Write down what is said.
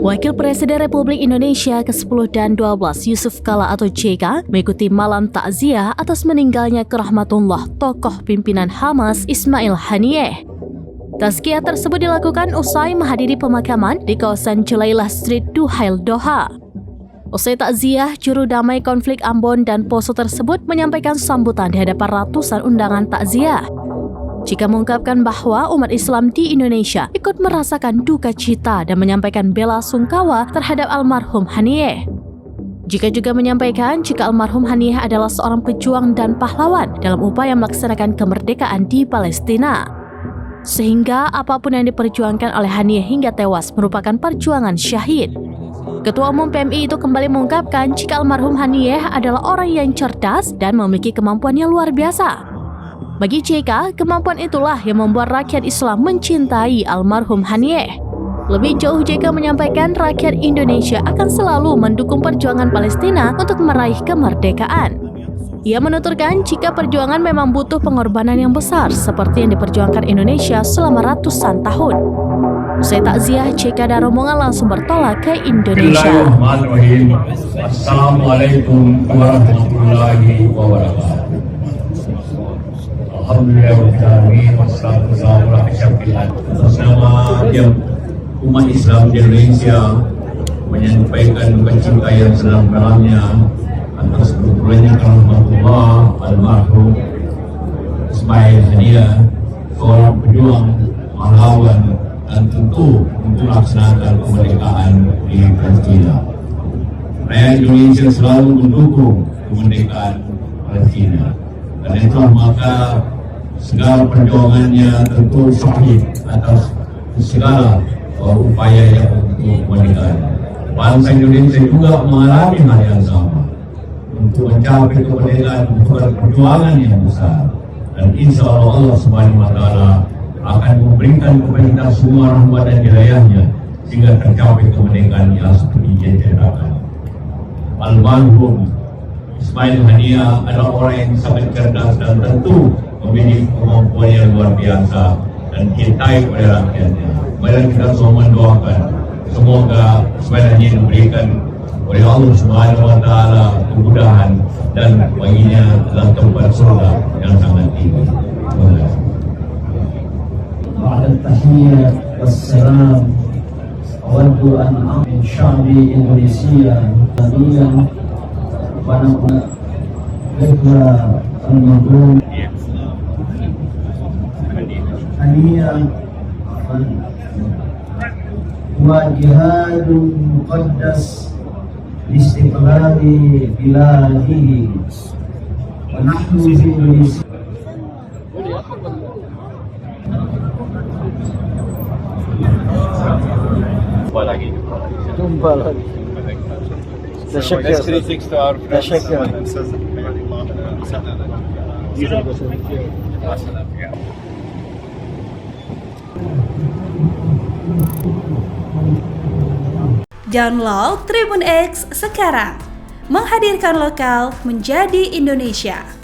Wakil Presiden Republik Indonesia ke-10 dan 12 Yusuf Kala atau JK mengikuti malam takziah atas meninggalnya kerahmatullah tokoh pimpinan Hamas Ismail Haniyeh. Tazkiyah tersebut dilakukan usai menghadiri pemakaman di kawasan Julailah Street, Duhail, Doha. Usai takziah, juru damai konflik Ambon dan Poso tersebut menyampaikan sambutan di hadapan ratusan undangan takziah. JK mengungkapkan bahwa umat Islam di Indonesia ikut merasakan duka cita dan menyampaikan bela sungkawa terhadap almarhum Haniyeh. JK juga menyampaikan jika almarhum Haniyeh adalah seorang pejuang dan pahlawan dalam upaya melaksanakan kemerdekaan di Palestina. Sehingga apapun yang diperjuangkan oleh Haniyeh hingga tewas merupakan perjuangan syahid. Ketua Umum PMI itu kembali mengungkapkan jika almarhum Haniyeh adalah orang yang cerdas dan memiliki kemampuan yang luar biasa. Bagi JK, kemampuan itulah yang membuat rakyat Islam mencintai almarhum Haniyeh. Lebih jauh, JK menyampaikan rakyat Indonesia akan selalu mendukung perjuangan Palestina untuk meraih kemerdekaan. Ia menuturkan jika perjuangan memang butuh pengorbanan yang besar seperti yang diperjuangkan Indonesia selama ratusan tahun. Usai takziah, JK dan rombongan langsung bertolak ke Indonesia. Assalamualaikum warahmatullahi wabarakatuh. Alhamdulillah, wassalatu wassalamu ala asyrafil anbiya. Bersama umat Islam di Indonesia menyampaikan duka cita yang sedalam-dalamnya atas bergulirnya rahmatullah almarhum Ismail Haniyeh, seorang pejuang, pahlawan, dan tentu untuk melaksanakan kemerdekaan di Palestina. Rakyat Indonesia selalu mendukung kemerdekaan Palestina. Dan itulah maka segala perjuangannya tentu syahid atas segala upaya untuk kemerdekaan. Bangsa Indonesia juga mengalami hal yang sama. Untuk mencapai kemerdekaan bukan perjuangan yang besar. Dan insya Allah Subhanahu wa Ta'ala akan memberikan kepada kita semua rahmat dan hidayahnya sehingga tercapai kemerdekaan yang seperti yang diceritakan. Almarhum Ismail Haniyeh adalah orang yang sangat cerdas dan tentu memiliki kemampuan yang luar biasa dan cintai kepada rakyatnya. Mari kita semua mendoakan semoga Ismail Haniyeh diberikan oleh Allah Subhanahu wa Ta'ala kemudahan dan baginya dalam tempat surga yang sangat tinggi. Tahiyat wassalam awaddu an amin sya'bi Indonesia Haniyeh pada Rekla al-Mahrum Haniyeh wa jihadun muqaddas istiqlali biladihi wa nahnu fi Indonesia. Jumpa lagi. Best greetings to our friends. Download Tribun X sekarang, menghadirkan lokal menjadi Indonesia.